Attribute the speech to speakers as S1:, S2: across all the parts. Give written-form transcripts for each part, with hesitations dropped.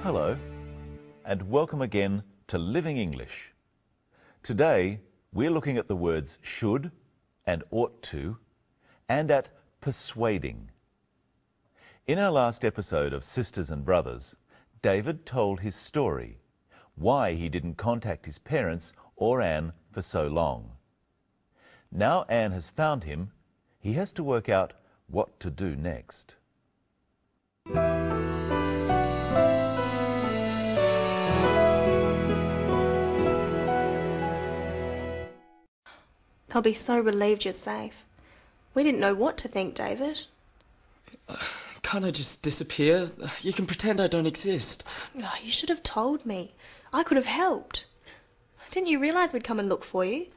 S1: Hello, and welcome again to Living English. Today, we're looking at the words should and ought to, and at persuading. In our last episode of Sisters and Brothers, David told his story, why he didn't contact his parents or Anne for so long. Now Anne has found him, he has to work out what to do next.
S2: I'll be so relieved you're safe. We didn't know what to think, David.
S3: Can't I just disappear? You can pretend I don't exist.
S2: Oh, you should have told me. I could have helped. Didn't you realise we'd come and look for you?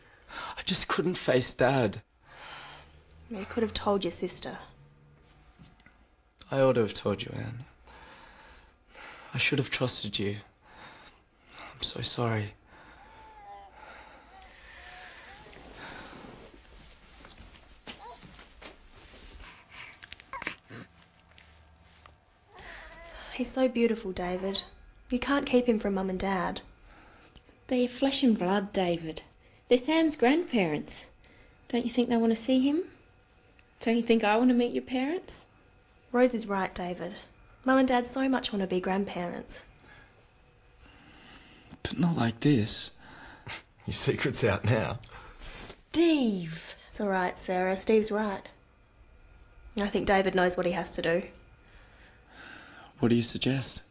S3: I just couldn't face Dad.
S2: You could have told your sister.
S3: I ought to have told you, Anne. I should have trusted you. I'm so sorry.
S2: He's so beautiful, David. You can't keep him from Mum and Dad.
S4: They're your flesh and blood, David. They're Sam's grandparents. Don't you think they want to see him? Don't you think I want to meet your parents?
S2: Rose is right, David. Mum and Dad so much want to be grandparents.
S3: But not like this.
S5: Your secret's out now.
S2: Steve! It's all right, Sarah. Steve's right. I think David knows what he has to do.
S3: What do you suggest?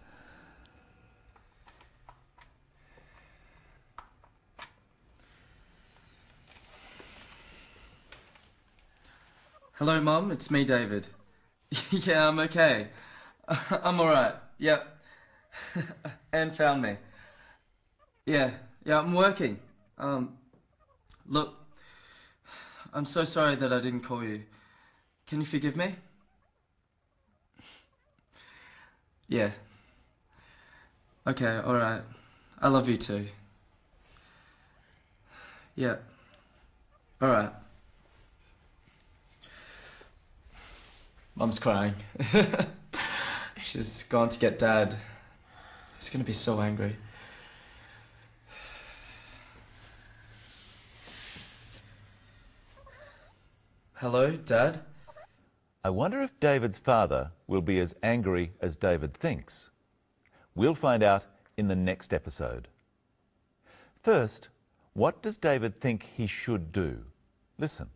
S3: Hello, Mum. It's me, David. Yeah, I'm okay. I'm alright. Yep. Anne found me. Yeah, I'm working. Look, I'm so sorry that I didn't call you. Can you forgive me? Yeah. Okay, alright. I love you too. Yeah. Alright. Mum's crying. She's gone to get Dad. He's gonna be so angry. Hello, Dad?
S1: I wonder if David's father will be as angry as David thinks. We'll find out in the next episode. First, what does David think he should do? Listen.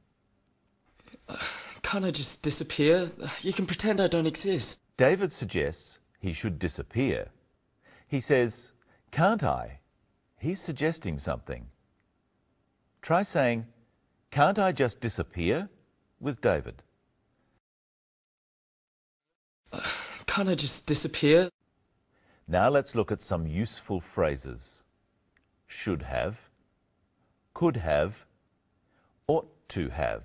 S3: Can't I just disappear? You can pretend I don't exist.
S1: David suggests he should disappear. He says, "Can't I?" He's suggesting something. Try saying, "Can't I just disappear?" with David.
S3: Can't I just disappear?
S1: Now let's look at some useful phrases. Should have, could have, ought to have.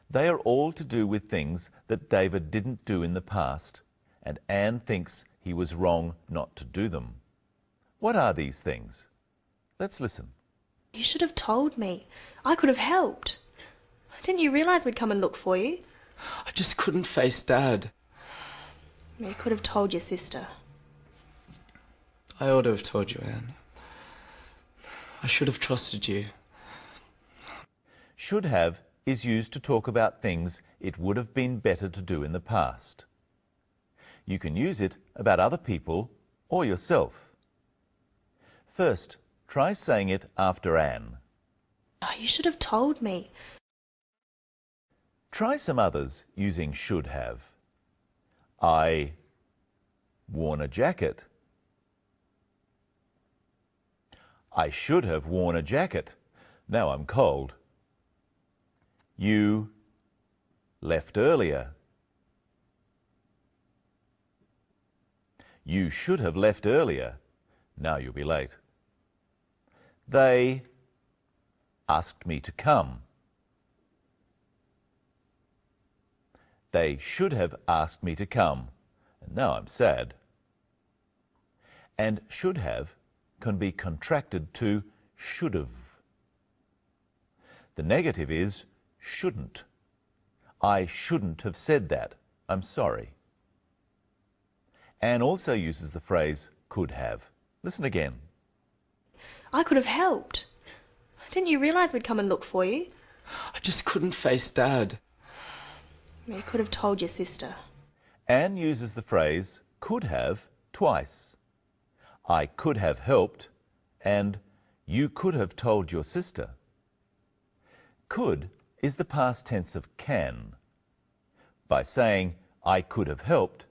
S1: They are all to do with things that David didn't do in the past, and Anne thinks he was wrong not to do them. What are these things? Let's listen.
S2: You should have told me. I could have helped. Didn't you realise we'd come and look for you?
S3: I just couldn't face Dad.
S2: You could have told your sister.
S3: I ought to have told you, Anne. I should have trusted you.
S1: Should have is used to talk about things it would have been better to do in the past. You can use it about other people or yourself. First, try saying it after Anne.
S2: Oh, you should have told me.
S1: Try some others using should have. I worn a jacket. I should have worn a jacket. Now I'm cold. You left earlier. You should have left earlier. Now you'll be late. They asked me to come. They should have asked me to come, and now I'm sad. And should have can be contracted to should have. The negative is shouldn't. I shouldn't have said that. I'm sorry. Anne also uses the phrase could have. Listen again.
S2: I could have helped. Didn't you realise we'd come and look for you?
S3: I just couldn't face Dad.
S2: You could have told your sister.
S1: Anne uses the phrase could have twice. I could have helped and you could have told your sister. Could is the past tense of can. By saying I could have helped,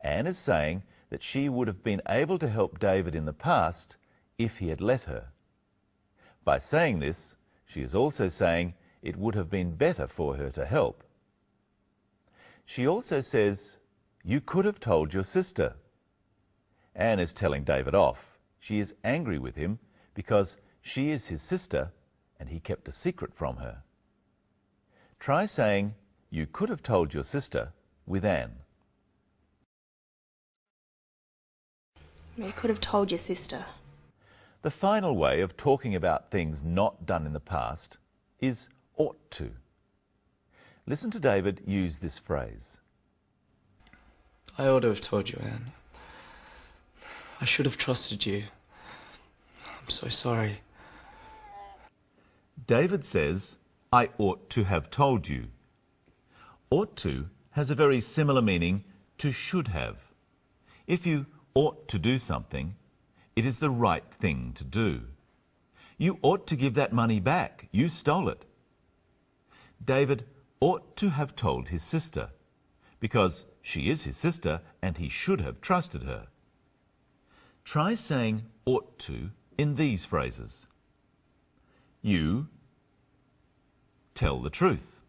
S1: Anne is saying that she would have been able to help David in the past if he had let her. By saying this, she is also saying it would have been better for her to help. She also says, you could have told your sister. Anne is telling David off. She is angry with him because she is his sister and he kept a secret from her. Try saying, you could have told your sister with Anne.
S2: You could have told your sister.
S1: The final way of talking about things not done in the past is ought to. Listen to David use this phrase.
S3: I ought to have told you, Anne. I should have trusted you. I'm so sorry.
S1: David says, I ought to have told you. Ought to has a very similar meaning to should have. If you ought to do something, it is the right thing to do. You ought to give that money back. You stole it. David ought to have told his sister, because she is his sister and he should have trusted her. Try saying ought to in these phrases. You tell the truth.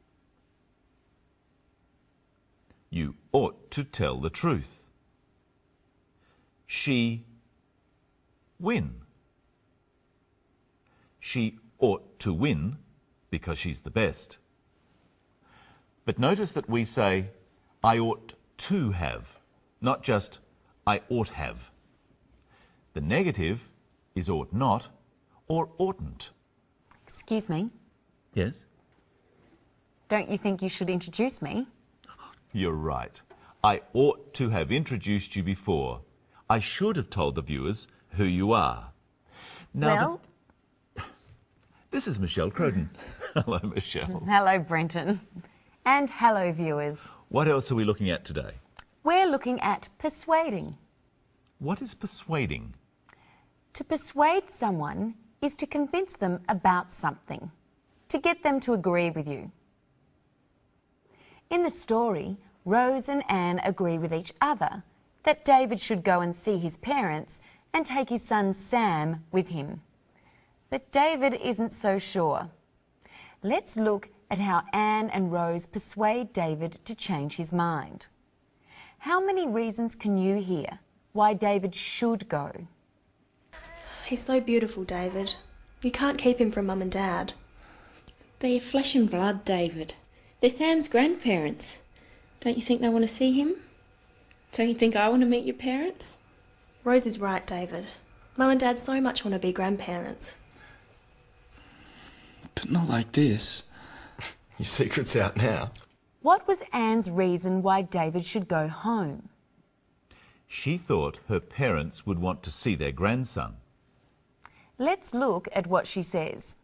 S1: You ought to tell the truth. She win. She ought to win because she's the best. But notice that we say, I ought to have, not just I ought have. The negative is ought not or oughtn't.
S6: Excuse me,
S1: Yes?
S6: don't you think you should introduce me?
S1: You're right. I ought to have introduced you before. I should have told the viewers who you are. Now,
S6: Well,
S1: this is Michelle Crowden. Hello, Michelle.
S6: hello, Brenton. And hello, viewers.
S1: What else are we looking at today?
S6: We're looking at persuading.
S1: What is persuading?
S6: To persuade someone is to convince them about something, to get them to agree with you. In the story, Rose and Anne agree with each other that David should go and see his parents and take his son Sam with him. But David isn't so sure. Let's look at how Anne and Rose persuade David to change his mind. How many reasons can you hear why David should go?
S2: He's so beautiful, David. You can't keep him from Mum and Dad.
S4: They're flesh and blood, David. They're Sam's grandparents. Don't you think they want to see him? Don't you think I want to meet your parents?
S2: Rose is right, David. Mum and Dad so much want to be grandparents.
S3: But not like this.
S5: Your secret's out now.
S6: What was Anne's reason why David should go home?
S1: She thought her parents would want to see their grandson.
S6: Let's look at what she says.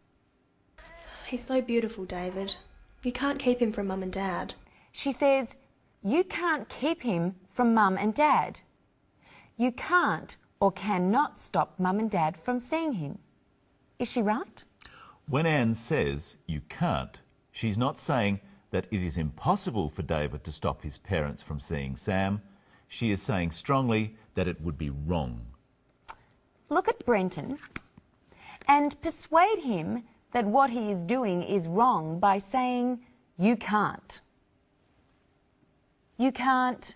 S2: He's so beautiful, David. You can't keep him from Mum and Dad.
S6: She says, you can't keep him from Mum and Dad. You can't or cannot stop Mum and Dad from seeing him. Is she right?
S1: When Anne says you can't, she's not saying that it is impossible for David to stop his parents from seeing Sam. She is saying strongly that it would be wrong.
S6: Look at Brenton and persuade him that what he is doing is wrong by saying, you can't. You can't.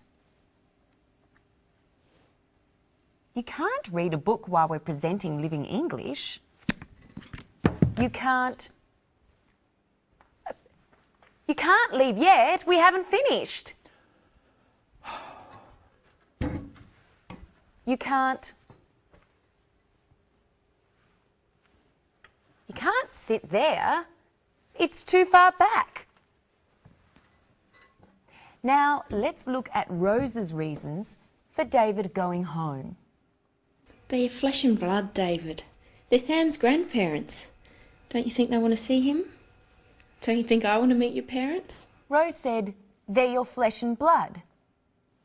S6: You can't read a book while we're presenting Living English. You can't. You can't leave yet. We haven't finished. You can't. You can't sit there. It's too far back. Now, let's look at Rose's reasons for David going home.
S4: They're flesh and blood, David. They're Sam's grandparents. Don't you think they want to see him? Don't you think I want to meet your parents?
S6: Rose said, "They're your flesh and blood."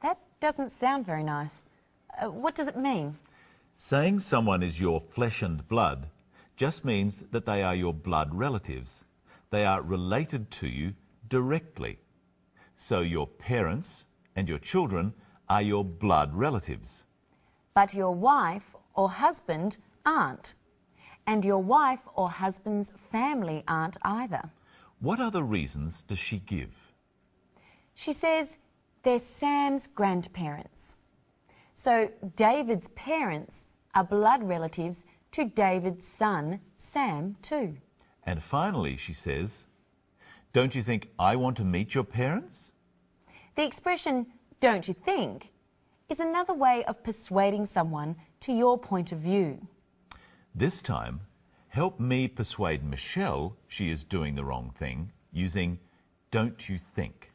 S6: That doesn't sound very nice. What does it mean?
S1: Saying someone is your flesh and blood just means that they are your blood relatives. They are related to you directly. So your parents and your children are your blood relatives.
S6: But your wife or husband aren't. And your wife or husband's family aren't either.
S1: What other reasons does she give?
S6: She says they're Sam's grandparents. So David's parents are blood relatives to David's son, Sam, too.
S1: And finally, she says, "Don't you think I want to meet your parents?"
S6: The expression, "don't you think," is another way of persuading someone to your point of view.
S1: This time, help me persuade Michelle she is doing the wrong thing using "don't you think."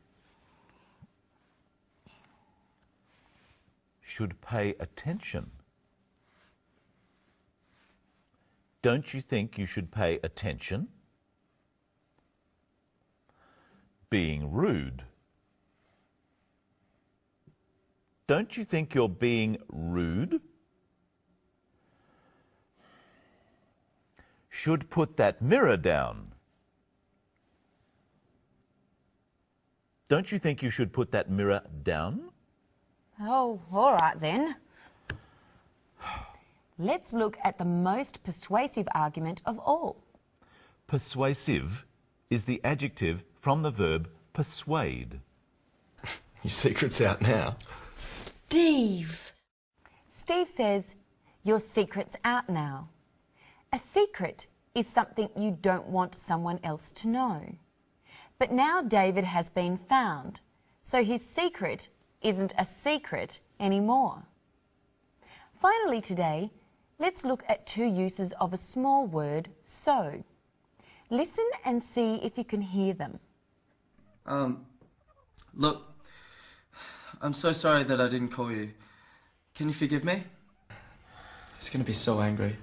S1: Should pay attention. Don't you think you should pay attention? Being rude. Don't you think you're being rude? Should put that mirror down. Don't you think you should put that mirror down?
S6: Oh, all right then. Let's look at the most persuasive argument of all.
S1: Persuasive is the adjective from the verb persuade.
S5: Your secret's out now.
S2: Steve!
S6: Steve says, "Your secret's out now." A secret is something you don't want someone else to know. But now David has been found, so his secret isn't a secret anymore. Finally today, let's look at two uses of a small word, so. Listen and see if you can hear them.
S3: Look, I'm so sorry that I didn't call you. Can you forgive me? He's gonna be so angry.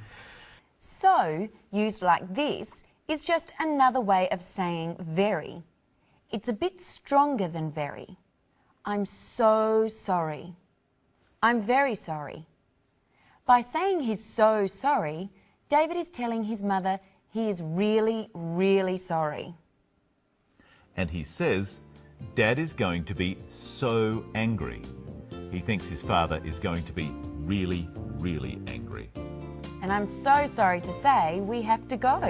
S6: So, used like this, is just another way of saying very. It's a bit stronger than very. I'm so sorry. I'm very sorry. By saying he's so sorry, David is telling his mother he is really, really sorry.
S1: And he says, Dad is going to be so angry. He thinks his father is going to be really, really angry.
S6: And I'm so sorry to say we have to go.